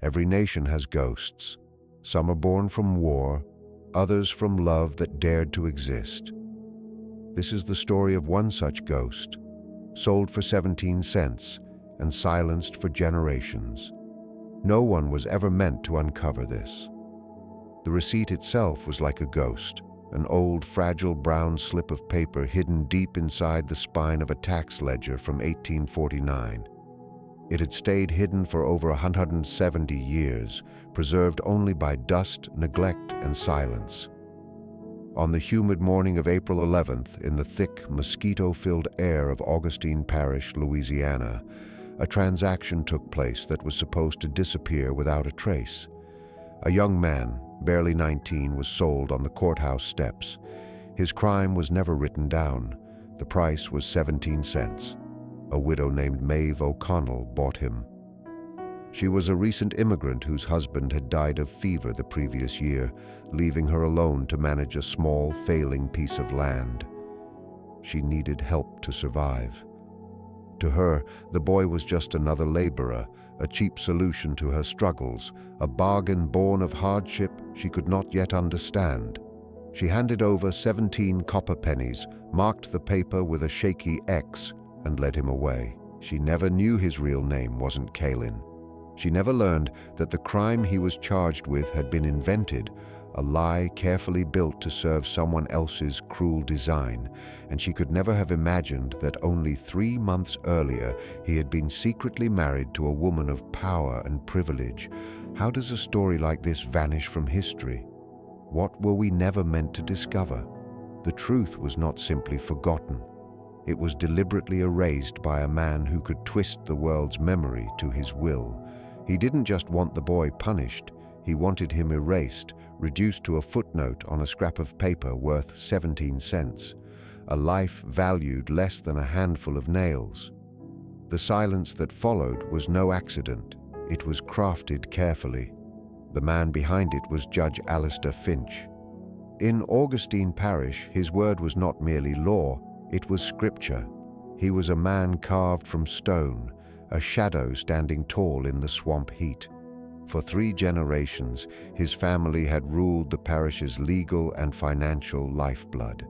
Every nation has ghosts. Some are born from war, others from love that dared to exist. This is the story of one such ghost, sold for 17 cents and silenced for generations. No one was ever meant to uncover this. The receipt itself was like a ghost, an old, fragile brown slip of paper hidden deep inside the spine of a tax ledger from 1849. It had stayed hidden for over 170 years, preserved only by dust, neglect, and silence. On the humid morning of April 11th, in the thick, mosquito-filled air of Augustine Parish, Louisiana, a transaction took place that was supposed to disappear without a trace. A young man, barely 19, was sold on the courthouse steps. His crime was never written down. The price was 17 cents. A widow named Maeve O'Connell bought him. She was a recent immigrant whose husband had died of fever the previous year, leaving her alone to manage a small, failing piece of land. She needed help to survive. To her, the boy was just another laborer, a cheap solution to her struggles, a bargain born of hardship she could not yet understand. She handed over 17 copper pennies, marked the paper with a shaky X, and led him away. She never knew his real name wasn't Kalin. She never learned that the crime he was charged with had been invented, a lie carefully built to serve someone else's cruel design, and she could never have imagined that only 3 months earlier he had been secretly married to a woman of power and privilege. How does a story like this vanish from history? What were we never meant to discover? The truth was not simply forgotten. It was deliberately erased by a man who could twist the world's memory to his will. He didn't just want the boy punished, he wanted him erased, reduced to a footnote on a scrap of paper worth 17 cents, a life valued less than a handful of nails. The silence that followed was no accident. It was crafted carefully. The man behind it was Judge Alistair Finch. In Augustine Parish, his word was not merely law, it was scripture. He was a man carved from stone, a shadow standing tall in the swamp heat. For 3 generations, his family had ruled the parish's legal and financial lifeblood.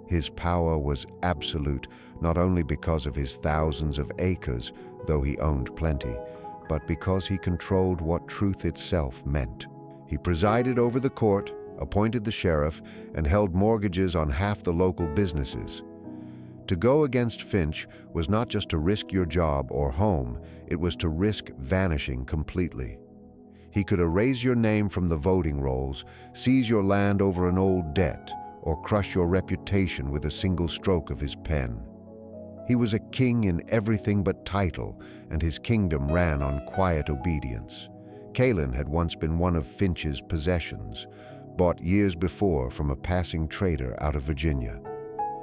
His power was absolute, not only because of his thousands of acres, though he owned plenty, but because he controlled what truth itself meant. He presided over the court, appointed the sheriff, and held mortgages on half the local businesses. To go against Finch was not just to risk your job or home, it was to risk vanishing completely. He could erase your name from the voting rolls, seize your land over an old debt, or crush your reputation with a single stroke of his pen. He was a king in everything but title, and his kingdom ran on quiet obedience. Kalin had once been one of Finch's possessions, bought years before from a passing trader out of Virginia.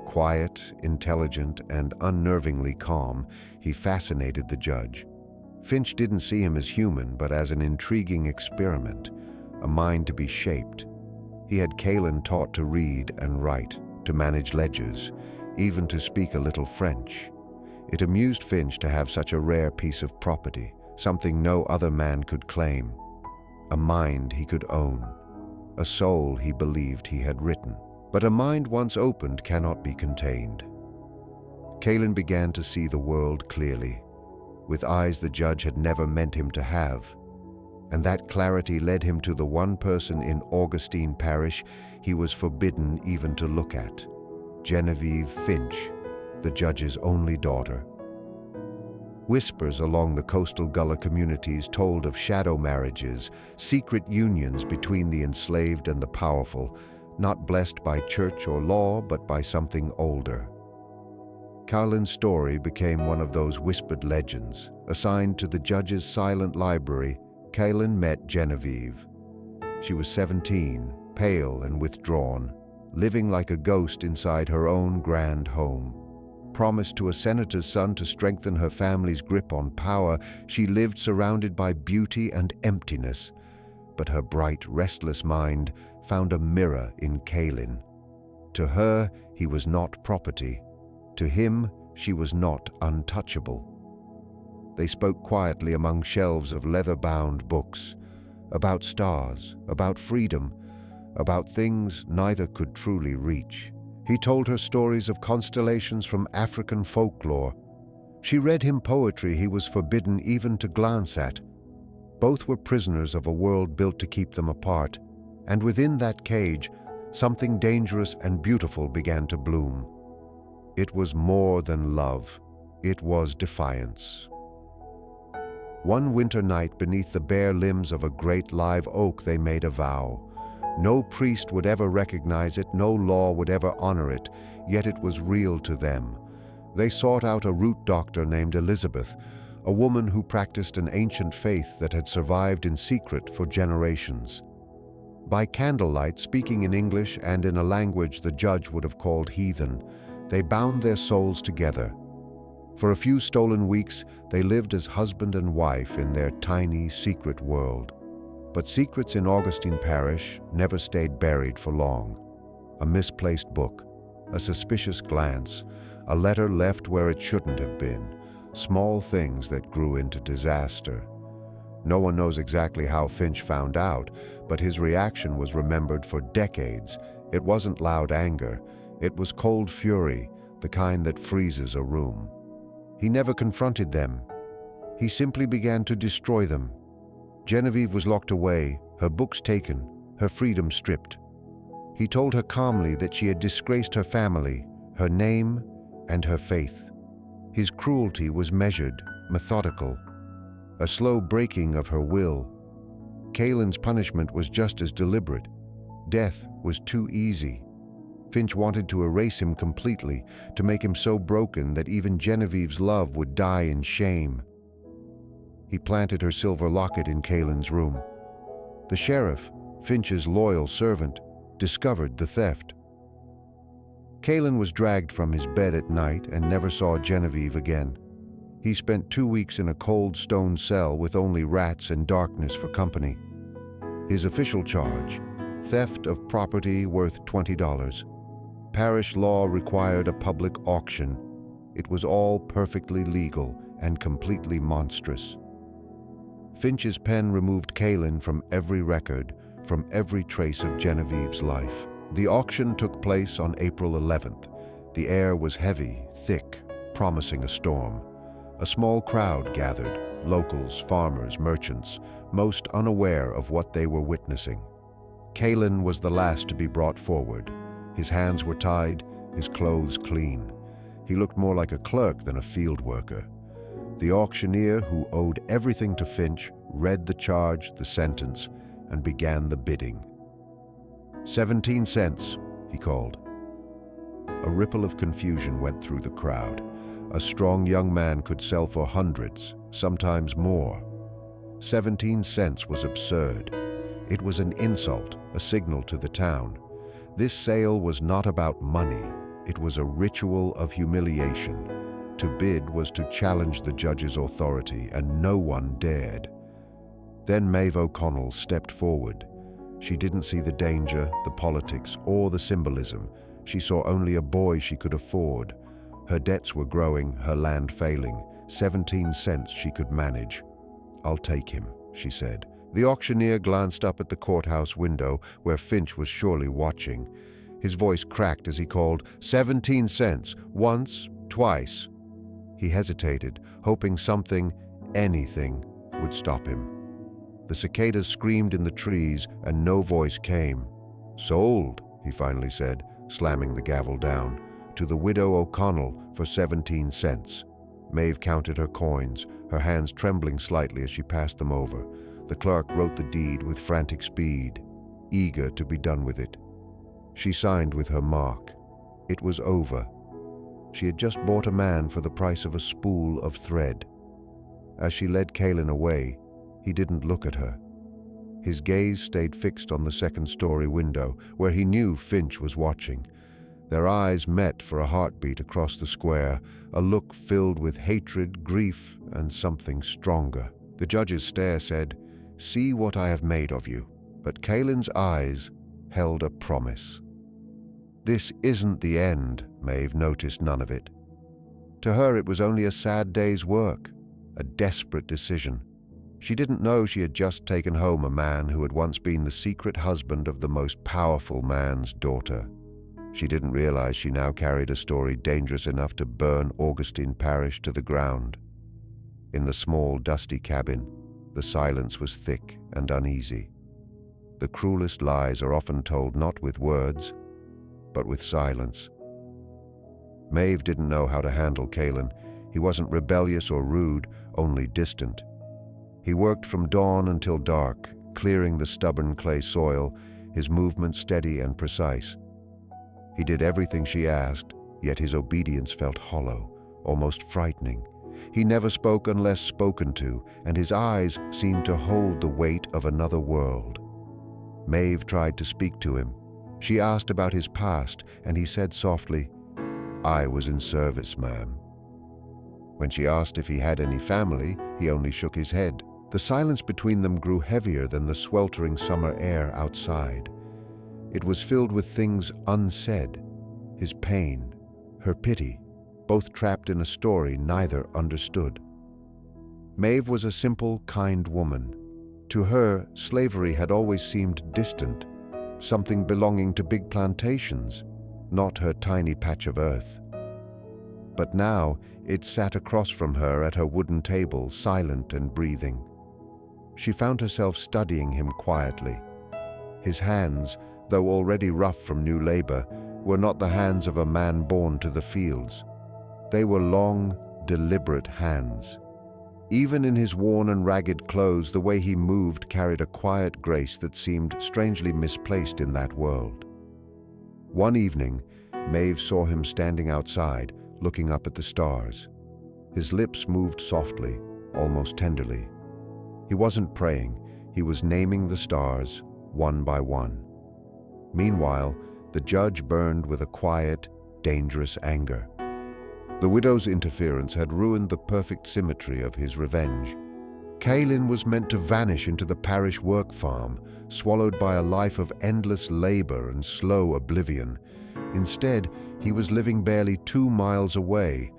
Quiet, intelligent, and unnervingly calm, he fascinated the judge. Finch didn't see him as human, but as an intriguing experiment, a mind to be shaped. He had Kalin taught to read and write, to manage ledgers, even to speak a little French. It amused Finch to have such a rare piece of property, something no other man could claim. A mind he could own, a soul he believed he had written. But a mind once opened cannot be contained. Kalin began to see the world clearly, with eyes the judge had never meant him to have. And that clarity led him to the one person in Augustine Parish he was forbidden even to look at, Genevieve Finch, the judge's only daughter. Whispers along the coastal Gullah communities told of shadow marriages, secret unions between the enslaved and the powerful, not blessed by church or law, but by something older. Kalin's story became one of those whispered legends. Assigned to the judge's silent library, Kalin met Genevieve. She was 17, pale and withdrawn, living like a ghost inside her own grand home. Promised to a senator's son to strengthen her family's grip on power, she lived surrounded by beauty and emptiness. But her bright, restless mind found a mirror in Kalin. To her, he was not property. To him, she was not untouchable. They spoke quietly among shelves of leather-bound books, about stars, about freedom, about things neither could truly reach. He told her stories of constellations from African folklore. She read him poetry he was forbidden even to glance at. Both were prisoners of a world built to keep them apart, and within that cage, something dangerous and beautiful began to bloom. It was more than love. It was defiance. One winter night, beneath the bare limbs of a great live oak, they made a vow. No priest would ever recognize it, no law would ever honor it, yet it was real to them. They sought out a root doctor named Elizabeth, a woman who practiced an ancient faith that had survived in secret for generations. By candlelight, speaking in English and in a language the judge would have called heathen, they bound their souls together. For a few stolen weeks, they lived as husband and wife in their tiny, secret world. But secrets in Augustine Parish never stayed buried for long. A misplaced book, a suspicious glance, a letter left where it shouldn't have been, small things that grew into disaster. No one knows exactly how Finch found out, but his reaction was remembered for decades. It wasn't loud anger, it was cold fury, the kind that freezes a room. He never confronted them. He simply began to destroy them. Genevieve was locked away, her books taken, her freedom stripped. He told her calmly that she had disgraced her family, her name, and her faith. His cruelty was measured, methodical, a slow breaking of her will. Kaylin's punishment was just as deliberate. Death was too easy. Finch wanted to erase him completely, to make him so broken that even Genevieve's love would die in shame. He planted her silver locket in Kaylin's room. The sheriff, Finch's loyal servant, discovered the theft. Kaylin was dragged from his bed at night and never saw Genevieve again. He spent 2 weeks in a cold stone cell with only rats and darkness for company. His official charge: theft of property worth $20. Parish law required a public auction. It was all perfectly legal and completely monstrous. Finch's pen removed Kaylin from every record, from every trace of Genevieve's life. The auction took place on April 11th. The air was heavy, thick, promising a storm. A small crowd gathered, locals, farmers, merchants, most unaware of what they were witnessing. Kaylin was the last to be brought forward. His hands were tied, his clothes clean. He looked more like a clerk than a field worker. The auctioneer, who owed everything to Finch, read the charge, the sentence, and began the bidding. 17 cents, he called. A ripple of confusion went through the crowd. A strong young man could sell for hundreds, sometimes more. 17 cents was absurd. It was an insult, a signal to the town. This sale was not about money. It was a ritual of humiliation. To bid was to challenge the judge's authority, and no one dared. Then Maeve O'Connell stepped forward. She didn't see the danger, the politics, or the symbolism. She saw only a boy she could afford. Her debts were growing, her land failing. 17 cents she could manage. "I'll take him," she said. The auctioneer glanced up at the courthouse window, where Finch was surely watching. His voice cracked as he called, 17 cents, once, twice. He hesitated, hoping something, anything, would stop him. The cicadas screamed in the trees, and no voice came. "Sold," he finally said, slamming the gavel down, "to the widow O'Connell for 17 cents. Maeve counted her coins, her hands trembling slightly as she passed them over. The clerk wrote the deed with frantic speed, eager to be done with it. She signed with her mark. It was over. She had just bought a man for the price of a spool of thread. As she led Kaylin away, he didn't look at her. His gaze stayed fixed on the second-story window, where he knew Finch was watching. Their eyes met for a heartbeat across the square, a look filled with hatred, grief, and something stronger. The judge's stare said, "See what I have made of you." But Kaylin's eyes held a promise. This isn't the end, Maeve noticed none of it. To her it was only a sad day's work. a desperate decision. She didn't know she had just taken home a man who had once been the secret husband of the most powerful man's daughter. She didn't realize she now carried a story dangerous enough to burn Augustine Parish to the ground. In the small, dusty cabin, the silence was thick and uneasy. The cruelest lies are often told not with words, but with silence. Maeve didn't know how to handle Caelan. He wasn't rebellious or rude, only distant. He worked from dawn until dark, clearing the stubborn clay soil, his movements steady and precise. He did everything she asked, yet his obedience felt hollow, almost frightening. He never spoke unless spoken to, and his eyes seemed to hold the weight of another world. Maeve tried to speak to him. She asked about his past, and he said softly, "I was in service, ma'am." When she asked if he had any family, he only shook his head. The silence between them grew heavier than the sweltering summer air outside. It was filled with things unsaid, his pain, her pity, both trapped in a story neither understood. Maeve was a simple, kind woman. To her, slavery had always seemed distant, something belonging to big plantations, not her tiny patch of earth. But now it sat across from her at her wooden table, silent and breathing. She found herself studying him quietly. His hands, though already rough from new labor, were not the hands of a man born to the fields. They were long, deliberate hands. Even in his worn and ragged clothes, the way he moved carried a quiet grace that seemed strangely misplaced in that world. One evening, Maeve saw him standing outside, looking up at the stars. His lips moved softly, almost tenderly. He wasn't praying, he was naming the stars, one by one. Meanwhile, the judge burned with a quiet, dangerous anger. The widow's interference had ruined the perfect symmetry of his revenge. Caelan was meant to vanish into the parish work farm, swallowed by a life of endless labor and slow oblivion. Instead, he was living barely 2 miles away,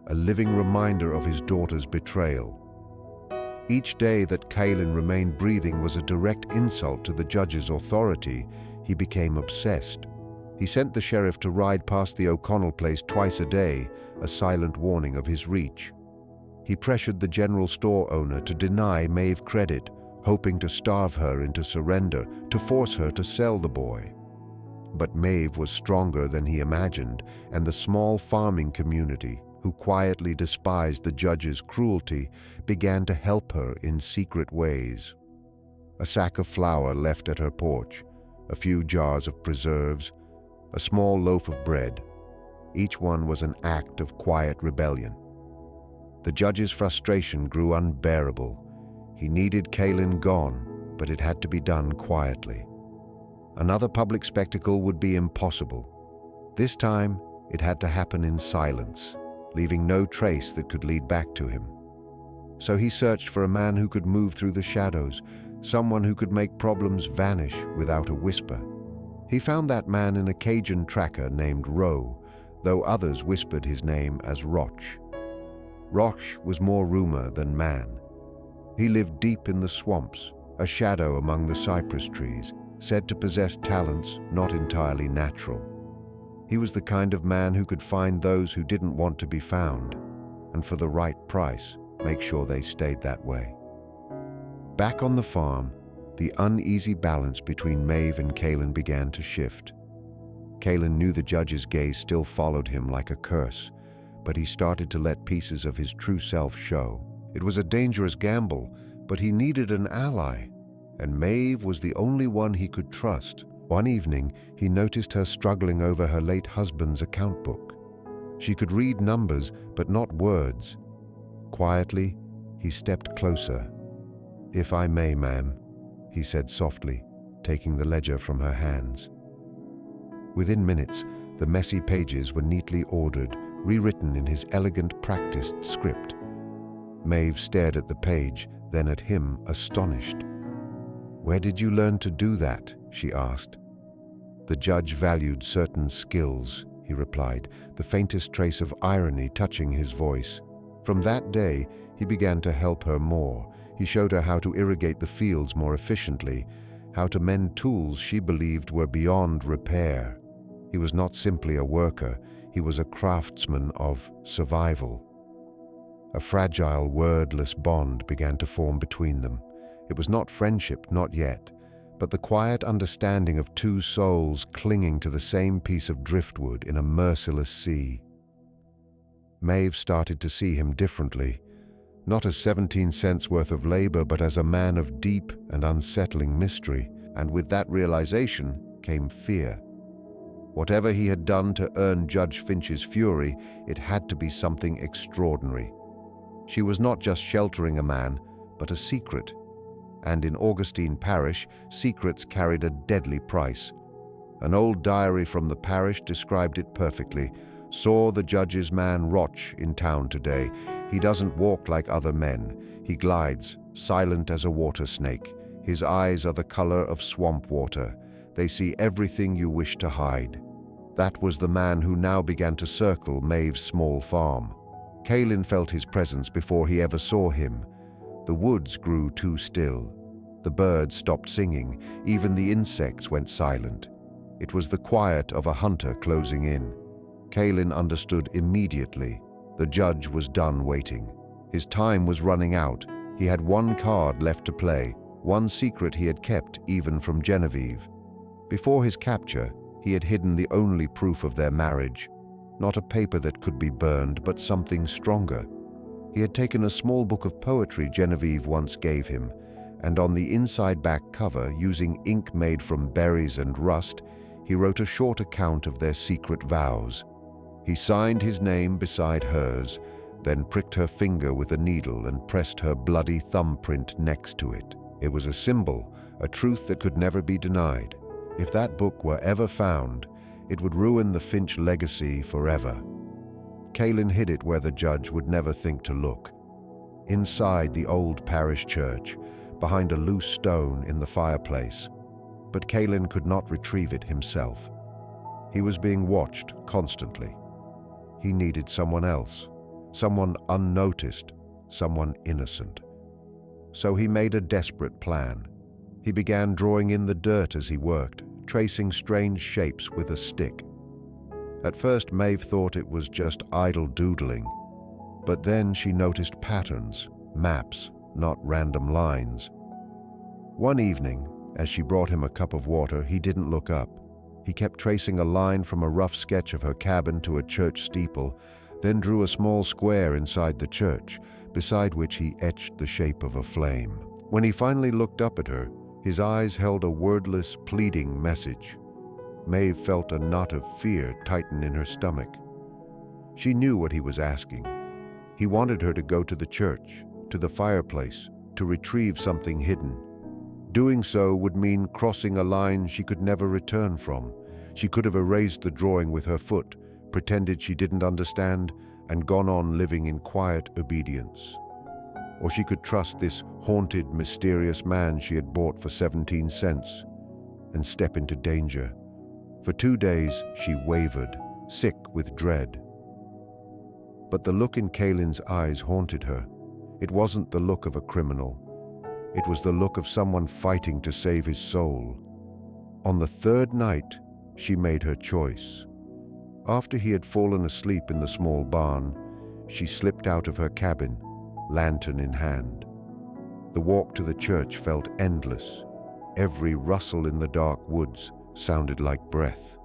a living reminder of his daughter's betrayal. Each day that Caelan remained breathing was a direct insult to the judge's authority. He became obsessed. He sent the sheriff to ride past the O'Connell place twice a day, a silent warning of his reach. He pressured the general store owner to deny Maeve credit, hoping to starve her into surrender, to force her to sell the boy. But Maeve was stronger than he imagined, and the small farming community, who quietly despised the judge's cruelty, began to help her in secret ways. A sack of flour left at her porch, a few jars of preserves, a small loaf of bread. Each one was an act of quiet rebellion. The judge's frustration grew unbearable. He needed Caelan gone, but it had to be done quietly. Another public spectacle would be impossible. This time, it had to happen in silence, leaving no trace that could lead back to him. So he searched for a man who could move through the shadows, someone who could make problems vanish without a whisper. He found that man in a Cajun tracker named Roe, though others whispered his name as Roch. Roch was more rumor than man. He lived deep in the swamps, a shadow among the cypress trees, said to possess talents not entirely natural. He was the kind of man who could find those who didn't want to be found, and for the right price, make sure they stayed that way. Back on the farm, the uneasy balance between Maeve and Caelan began to shift. Caelan knew the judge's gaze still followed him like a curse, but he started to let pieces of his true self show. It was a dangerous gamble, but he needed an ally, and Maeve was the only one he could trust. One evening, he noticed her struggling over her late husband's account book. She could read numbers, but not words. Quietly, he stepped closer. "If I may, ma'am," he said softly, taking the ledger from her hands. Within minutes, the messy pages were neatly ordered, rewritten in his elegant, practiced script. Maeve stared at the page, then at him, astonished. "Where did you learn to do that?" she asked. "The judge valued certain skills," he replied, the faintest trace of irony touching his voice. From that day, he began to help her more. He showed her how to irrigate the fields more efficiently, how to mend tools she believed were beyond repair. He was not simply a worker, he was a craftsman of survival. A fragile, wordless bond began to form between them. It was not friendship, not yet, but the quiet understanding of two souls clinging to the same piece of driftwood in a merciless sea. Maeve started to see him differently, not as 17 cents worth of labor, but as a man of deep and unsettling mystery. And with that realization came fear. Whatever he had done to earn Judge Finch's fury, it had to be something extraordinary. She was not just sheltering a man, but a secret. And in Augustine Parish, secrets carried a deadly price. An old diary from the parish described it perfectly. Saw the judge's man Roch in town today. He doesn't walk like other men. He glides, silent as a water snake. His eyes are the color of swamp water. They see everything you wish to hide. That was the man who now began to circle Maeve's small farm. Kaelin felt his presence before he ever saw him. The woods grew too still. The birds stopped singing. Even the insects went silent. It was the quiet of a hunter closing in. Kaelin understood immediately. The judge was done waiting. His time was running out. He had one card left to play, one secret he had kept even from Genevieve. Before his capture, he had hidden the only proof of their marriage. Not a paper that could be burned, but something stronger. He had taken a small book of poetry Genevieve once gave him, and on the inside back cover, using ink made from berries and rust, he wrote a short account of their secret vows. He signed his name beside hers, then pricked her finger with a needle and pressed her bloody thumbprint next to it. It was a symbol, a truth that could never be denied. If that book were ever found, it would ruin the Finch legacy forever. Kaelin hid it where the judge would never think to look. Inside the old parish church, behind a loose stone in the fireplace. But Kaelin could not retrieve it himself. He was being watched constantly. He needed someone else, someone unnoticed, someone innocent. So he made a desperate plan. He began drawing in the dirt as he worked, tracing strange shapes with a stick. At first, Maeve thought it was just idle doodling, but then she noticed patterns, maps, not random lines. One evening, as she brought him a cup of water, he didn't look up. He kept tracing a line from a rough sketch of her cabin to a church steeple, then drew a small square inside the church, beside which he etched the shape of a flame. When he finally looked up at her, his eyes held a wordless, pleading message. Maeve felt a knot of fear tighten in her stomach. She knew what he was asking. He wanted her to go to the church, to the fireplace, to retrieve something hidden. Doing so would mean crossing a line she could never return from. She could have erased the drawing with her foot, pretended she didn't understand, and gone on living in quiet obedience. Or she could trust this haunted, mysterious man she had bought for 17 cents and step into danger. For 2 days, she wavered, sick with dread. But the look in Kaelin's eyes haunted her. It wasn't the look of a criminal. It was the look of someone fighting to save his soul. On the third night, she made her choice. After he had fallen asleep in the small barn, she slipped out of her cabin, lantern in hand. The walk to the church felt endless. Every rustle in the dark woods sounded like breath.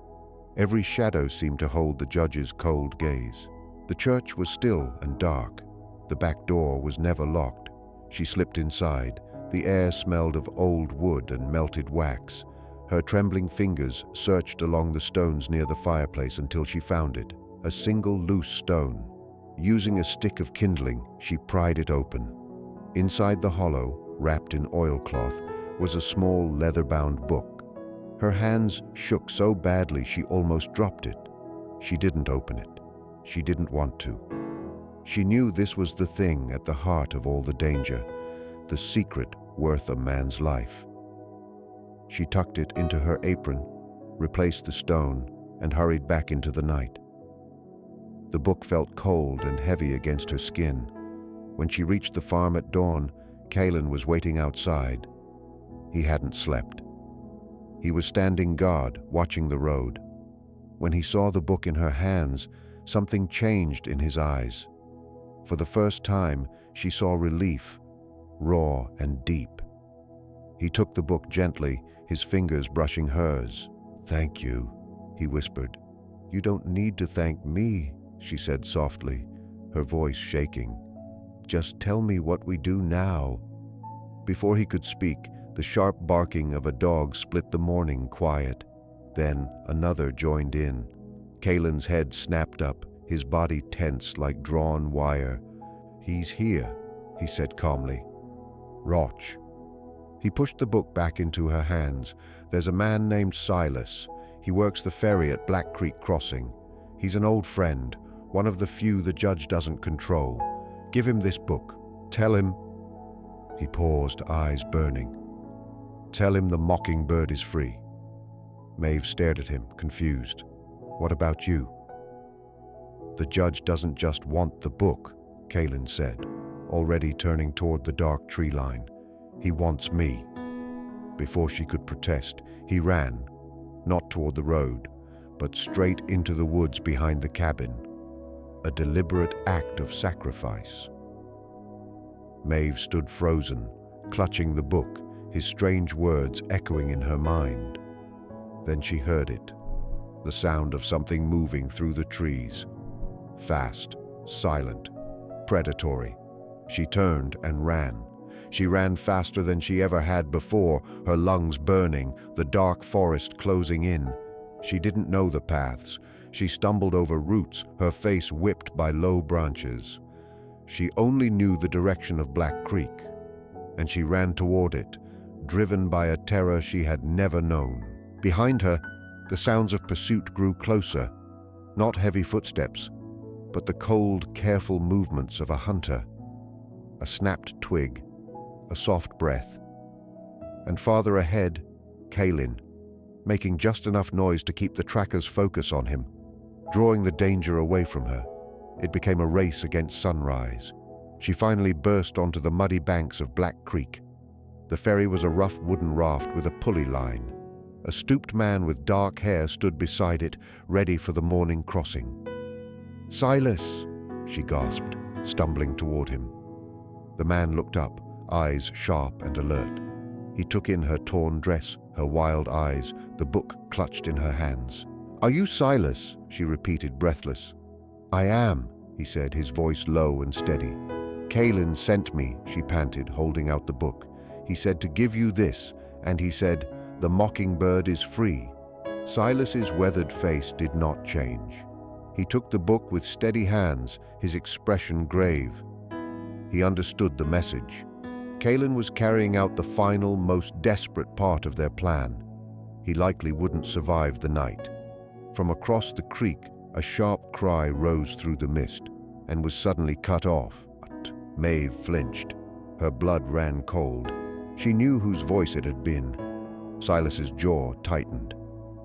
Every shadow seemed to hold the judge's cold gaze. The church was still and dark. The back door was never locked. She slipped inside. The air smelled of old wood and melted wax. Her trembling fingers searched along the stones near the fireplace until she found it, a single loose stone. Using a stick of kindling, she pried it open. Inside the hollow, wrapped in oilcloth, was a small leather-bound book. Her hands shook so badly she almost dropped it. She didn't open it. She didn't want to. She knew this was the thing at the heart of all the danger, the secret worth a man's life. She tucked it into her apron, replaced the stone, and hurried back into the night. The book felt cold and heavy against her skin. When she reached the farm at dawn, Kalen was waiting outside. He hadn't slept. He was standing guard, watching the road. When he saw the book in her hands, something changed in his eyes. For the first time, she saw relief, raw and deep. He took the book gently, his fingers brushing hers. "Thank you," he whispered. "You don't need to thank me," she said softly, her voice shaking. "Just tell me what we do now." Before he could speak, the sharp barking of a dog split the morning quiet. Then another joined in. Kalen's head snapped up, his body tense like drawn wire. "He's here," he said calmly. "Roch." He pushed the book back into her hands. "There's a man named Silas. He works the ferry at Black Creek Crossing. He's an old friend, one of the few the judge doesn't control. Give him this book. Tell him—" He paused, eyes burning. "Tell him the mockingbird is free." Maeve stared at him, confused. "What about you?" "The judge doesn't just want the book," Kalen said, already turning toward the dark tree line. "He wants me." Before she could protest, he ran, not toward the road, but straight into the woods behind the cabin. A deliberate act of sacrifice. Maeve stood frozen, clutching the book, his strange words echoing in her mind. Then she heard it, the sound of something moving through the trees. Fast, silent, predatory. She turned and ran. She ran faster than she ever had before, her lungs burning, the dark forest closing in. She didn't know the paths. She stumbled over roots, her face whipped by low branches. She only knew the direction of Black Creek, and she ran toward it, driven by a terror she had never known. Behind her, the sounds of pursuit grew closer, not heavy footsteps, but the cold, careful movements of a hunter. A snapped twig, a soft breath. And farther ahead, Kalen, making just enough noise to keep the tracker's focus on him, drawing the danger away from her. It became a race against sunrise. She finally burst onto the muddy banks of Black Creek. The ferry was a rough wooden raft with a pulley line. A stooped man with dark hair stood beside it, ready for the morning crossing. "Silas!" she gasped, stumbling toward him. The man looked up, eyes sharp and alert. He took in her torn dress, her wild eyes, the book clutched in her hands. "Are you Silas?" she repeated, breathless. "I am," he said, his voice low and steady. "Kalen sent me," she panted, holding out the book. "He said to give you this, and he said, 'The mockingbird is free.'" Silas's weathered face did not change. He took the book with steady hands, his expression grave. He understood the message. Kalen was carrying out the final, most desperate part of their plan. He likely wouldn't survive the night. From across the creek, a sharp cry rose through the mist and was suddenly cut off. Maeve flinched. Her blood ran cold. She knew whose voice it had been. Silas's jaw tightened.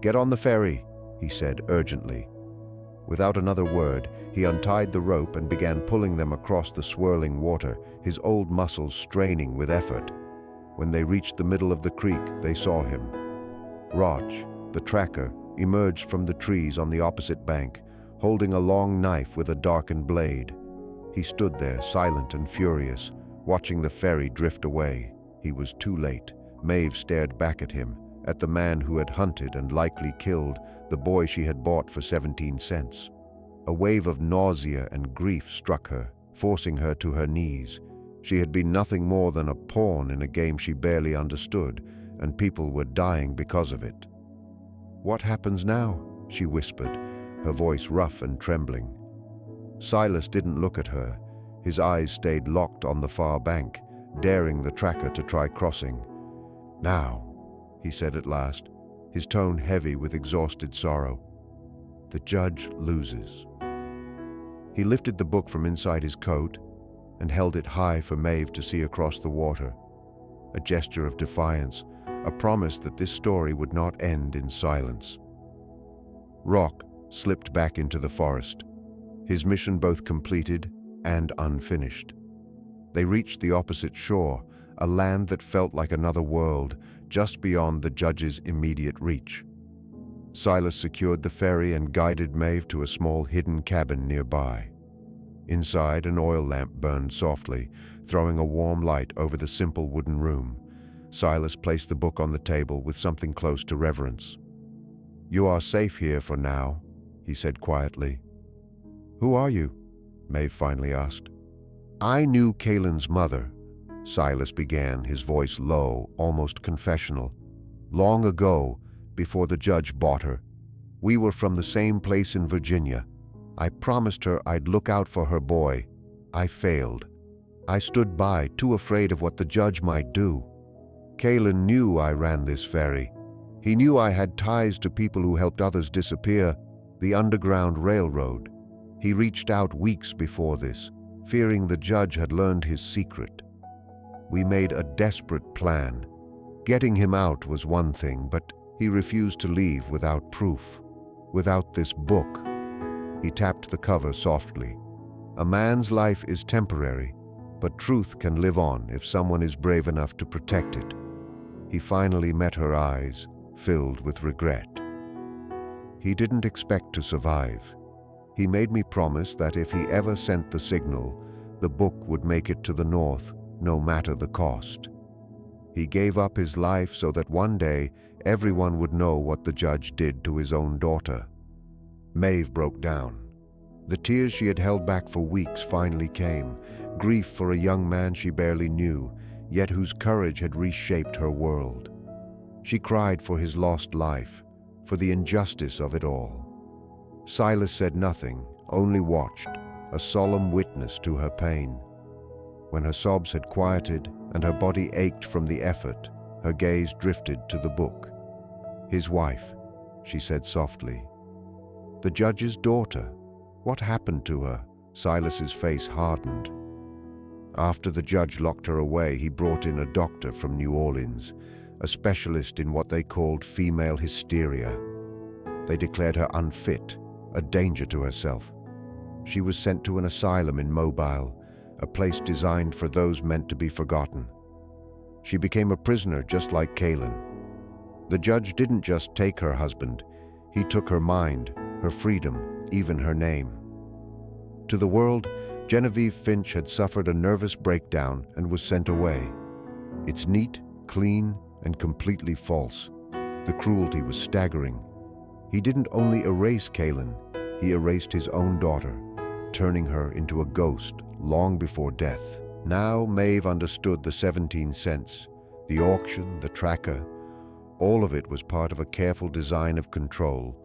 "Get on the ferry," he said urgently. Without another word, he untied the rope and began pulling them across the swirling water, his old muscles straining with effort. When they reached the middle of the creek, they saw him. Roch, the tracker, emerged from the trees on the opposite bank, holding a long knife with a darkened blade. He stood there, silent and furious, watching the ferry drift away. He was too late. Maeve stared back at him, at the man who had hunted and likely killed the boy she had bought for 17 cents. A wave of nausea and grief struck her, forcing her to her knees. She had been nothing more than a pawn in a game she barely understood, and people were dying because of it. "What happens now?" she whispered, her voice rough and trembling. Silas didn't look at her. His eyes stayed locked on the far bank, daring the tracker to try crossing. "Now," he said at last, his tone heavy with exhausted sorrow. "The judge loses." He lifted the book from inside his coat and held it high for Maeve to see across the water. A gesture of defiance, a promise that this story would not end in silence. Roch slipped back into the forest, his mission both completed and unfinished. They reached the opposite shore, a land that felt like another world, just beyond the judge's immediate reach. Silas secured the ferry and guided Maeve to a small hidden cabin nearby. Inside, an oil lamp burned softly, throwing a warm light over the simple wooden room. Silas placed the book on the table with something close to reverence. "You are safe here for now," he said quietly. "Who are you?" Maeve finally asked. "I knew Kaylin's mother," Silas began, his voice low, almost confessional. "Long ago, before the judge bought her. We were from the same place in Virginia. I promised her I'd look out for her boy. I failed. I stood by, too afraid of what the judge might do. Kaylin knew I ran this ferry. He knew I had ties to people who helped others disappear, the Underground Railroad. He reached out weeks before this, fearing the judge had learned his secret. We made a desperate plan. Getting him out was one thing, but he refused to leave without proof, without this book." He tapped the cover softly. "A man's life is temporary, but truth can live on if someone is brave enough to protect it." He finally met her eyes, filled with regret. "He didn't expect to survive. He made me promise that if he ever sent the signal, the book would make it to the north, no matter the cost. He gave up his life so that one day everyone would know what the judge did to his own daughter." Maeve broke down. The tears she had held back for weeks finally came, grief for a young man she barely knew, yet whose courage had reshaped her world. She cried for his lost life, for the injustice of it all. Silas said nothing, only watched, a solemn witness to her pain. When her sobs had quieted and her body ached from the effort, her gaze drifted to the book. "His wife," she said softly. "The judge's daughter. What happened to her?" Silas's face hardened. "After the judge locked her away, he brought in a doctor from New Orleans, a specialist in what they called female hysteria. They declared her unfit, a danger to herself. She was sent to an asylum in Mobile, a place designed for those meant to be forgotten. She became a prisoner just like Kaylin. The judge didn't just take her husband, he took her mind, her freedom, even her name. To the world, Genevieve Finch had suffered a nervous breakdown and was sent away. It's neat, clean, and completely false. The cruelty was staggering. He didn't only erase Kaylin, he erased his own daughter, turning her into a ghost long before death. Now Maeve understood the 17 cents, the auction, the tracker. All of it was part of a careful design of control,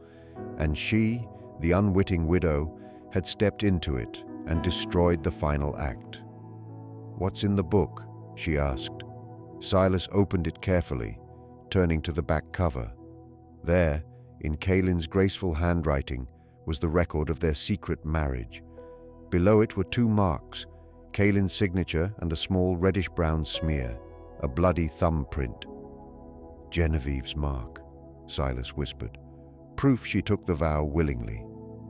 and she, the unwitting widow, had stepped into it and destroyed the final act. "What's in the book?" she asked. Silas opened it carefully, turning to the back cover. There, in Kaylin's graceful handwriting, was the record of their secret marriage. Below it were 2 marks, Kaylin's signature and a small reddish-brown smear, a bloody thumbprint. "Genevieve's mark," Silas whispered. "Proof she took the vow willingly."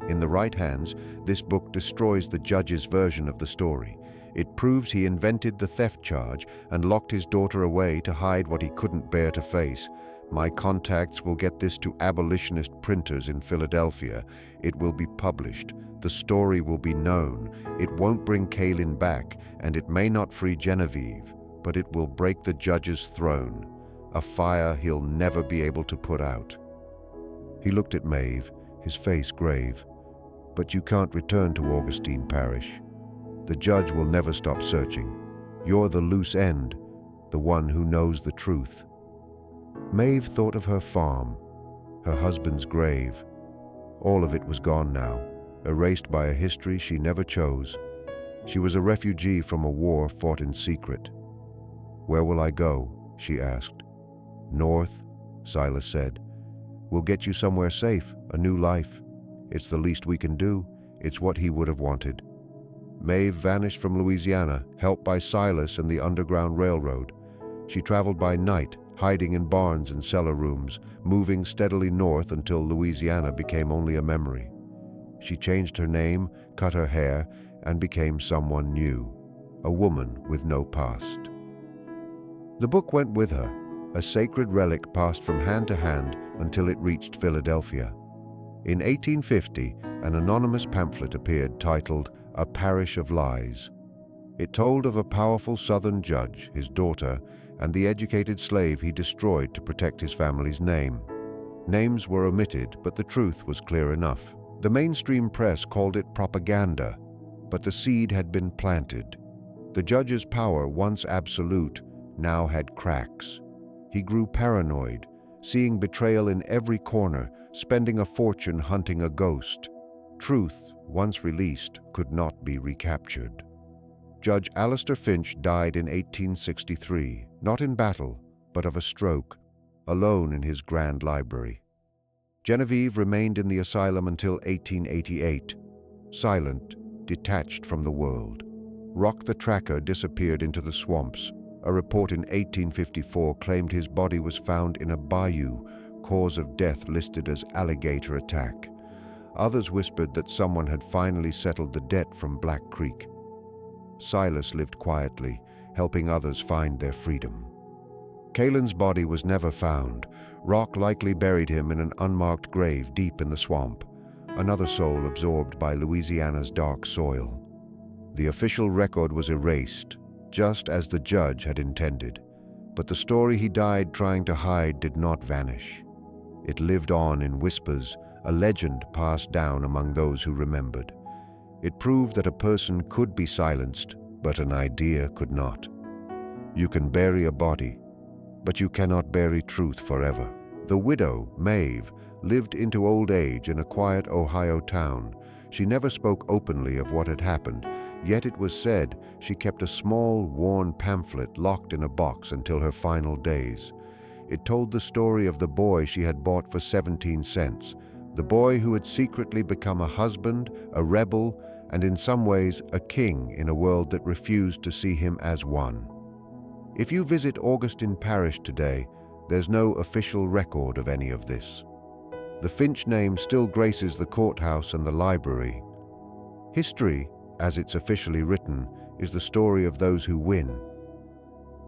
In the right hands, this book destroys the judge's version of the story. It proves he invented the theft charge and locked his daughter away to hide what he couldn't bear to face. "My contacts will get this to abolitionist printers in Philadelphia. It will be published. The story will be known. It won't bring Kaylin back, and it may not free Genevieve, but it will break the judge's throne, a fire he'll never be able to put out." He looked at Maeve, his face grave. "But you can't return to Augustine Parish. The judge will never stop searching. You're the loose end, the one who knows the truth." Maeve thought of her farm, her husband's grave. All of it was gone now, erased by a history she never chose. She was a refugee from a war fought in secret. "Where will I go?" she asked. "North," Silas said. "We'll get you somewhere safe, a new life. It's the least we can do. It's what he would have wanted." Maeve vanished from Louisiana, helped by Silas and the Underground Railroad. She traveled by night, hiding in barns and cellar rooms, moving steadily north until Louisiana became only a memory. She changed her name, cut her hair, and became someone new. a woman with no past. The book went with her, a sacred relic passed from hand to hand until it reached Philadelphia. In 1850, an anonymous pamphlet appeared titled A Parish of Lies. It told of a powerful Southern judge, his daughter, and the educated slave he destroyed to protect his family's name. Names were omitted, but the truth was clear enough. The mainstream press called it propaganda, but the seed had been planted. The judge's power, once absolute, now had cracks. He grew paranoid, seeing betrayal in every corner, spending a fortune hunting a ghost. Truth, once released, could not be recaptured. Judge Alistair Finch died in 1863, not in battle, but of a stroke, alone in his grand library. Genevieve remained in the asylum until 1888, silent, detached from the world. Rock the Tracker disappeared into the swamps. A report in 1854 claimed his body was found in a bayou, cause of death listed as alligator attack. Others whispered that someone had finally settled the debt from Black Creek. Silas lived quietly, helping others find their freedom. Calen's body was never found. Rock likely buried him in an unmarked grave deep in the swamp, another soul absorbed by Louisiana's dark soil. The official record was erased, just as the judge had intended, but the story he died trying to hide did not vanish. It lived on in whispers, a legend passed down among those who remembered. It proved that a person could be silenced, but an idea could not. You can bury a body, but you cannot bury truth forever. The widow, Maeve, lived into old age in a quiet Ohio town. She never spoke openly of what had happened, yet it was said she kept a small, worn pamphlet locked in a box until her final days. It told the story of the boy she had bought for 17 cents, the boy who had secretly become a husband, a rebel, and in some ways a king in a world that refused to see him as one. If you visit Augustine Parish today, there's no official record of any of this. The Finch name still graces the courthouse and the library. History, as it's officially written, is the story of those who win.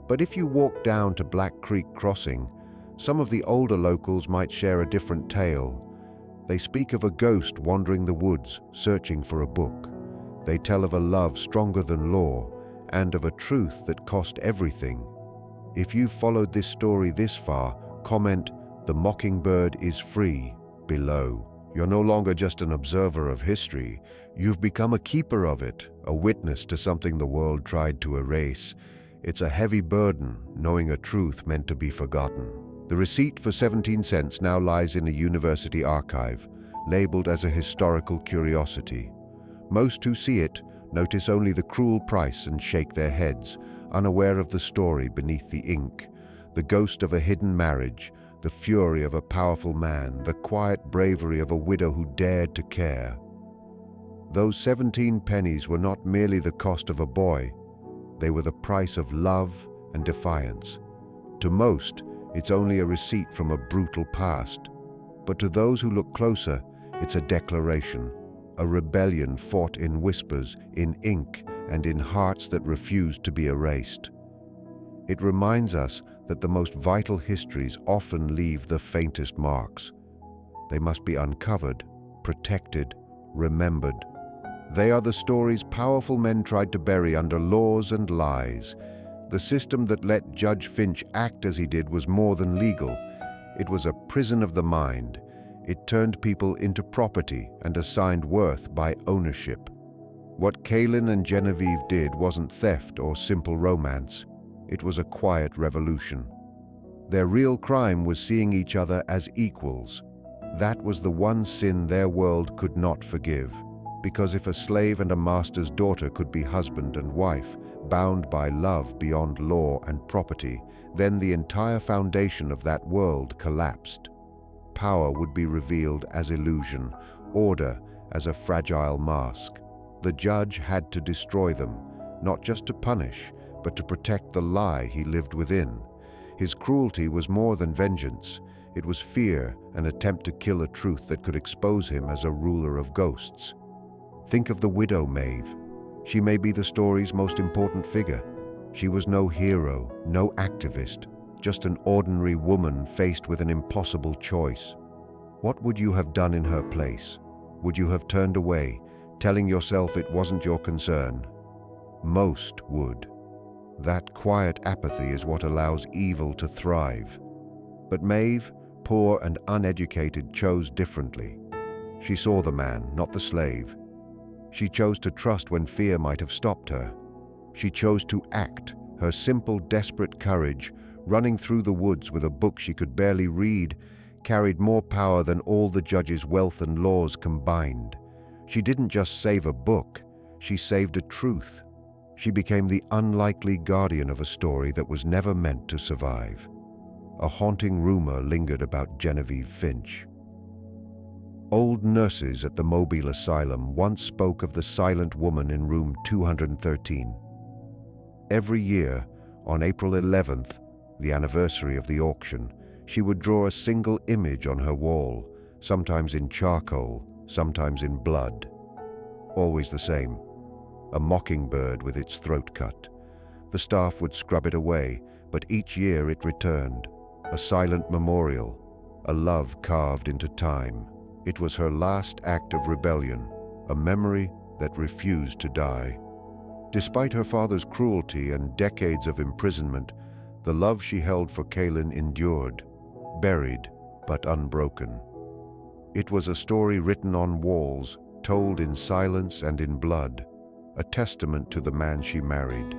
But if you walk down to Black Creek Crossing, some of the older locals might share a different tale. They speak of a ghost wandering the woods, searching for a book. They tell of a love stronger than law, and of a truth that cost everything. If you've followed this story this far, comment, "The mockingbird is free," below. You're no longer just an observer of history. You've become a keeper of it, a witness to something the world tried to erase. It's a heavy burden, knowing a truth meant to be forgotten. The receipt for 17 cents now lies in a university archive, labeled as a historical curiosity. Most who see it notice only the cruel price and shake their heads, unaware of the story beneath the ink, the ghost of a hidden marriage, the fury of a powerful man, the quiet bravery of a widow who dared to care. Those 17 pennies were not merely the cost of a boy, they were the price of love and defiance. To most, it's only a receipt from a brutal past, but to those who look closer, it's a declaration, a rebellion fought in whispers, in ink, and in hearts that refused to be erased. It reminds us that the most vital histories often leave the faintest marks. They must be uncovered, protected, remembered. They are the stories powerful men tried to bury under laws and lies. The system that let Judge Finch act as he did was more than legal. It was a prison of the mind. It turned people into property and assigned worth by ownership. What Calen and Genevieve did wasn't theft or simple romance. It was a quiet revolution. Their real crime was seeing each other as equals. That was the one sin their world could not forgive. Because if a slave and a master's daughter could be husband and wife, bound by love beyond law and property, then the entire foundation of that world collapsed. Power would be revealed as illusion, order as a fragile mask. The judge had to destroy them, not just to punish, but to protect the lie he lived within. His cruelty was more than vengeance. It was fear, an attempt to kill a truth that could expose him as a ruler of ghosts. Think of the widow Maeve. She may be the story's most important figure. She was no hero, no activist, just an ordinary woman faced with an impossible choice. What would you have done in her place? Would you have turned away, telling yourself it wasn't your concern? Most would. That quiet apathy is what allows evil to thrive. But Maeve, poor and uneducated, chose differently. She saw the man, not the slave. She chose to trust when fear might have stopped her. She chose to act, her simple, desperate courage, running through the woods with a book she could barely read, carried more power than all the judge's wealth and laws combined. She didn't just save a book, she saved a truth. She became the unlikely guardian of a story that was never meant to survive. A haunting rumor lingered about Genevieve Finch. Old nurses at the Mobile Asylum once spoke of the silent woman in room 213. Every year, on April 11th, the anniversary of the auction, she would draw a single image on her wall, sometimes in charcoal, sometimes in blood. Always the same, a mockingbird with its throat cut. The staff would scrub it away, but each year it returned, a silent memorial, a love carved into time. It was her last act of rebellion, a memory that refused to die. Despite her father's cruelty and decades of imprisonment, the love she held for Kaylin endured, buried but unbroken. It was a story written on walls, told in silence and in blood, a testament to the man she married.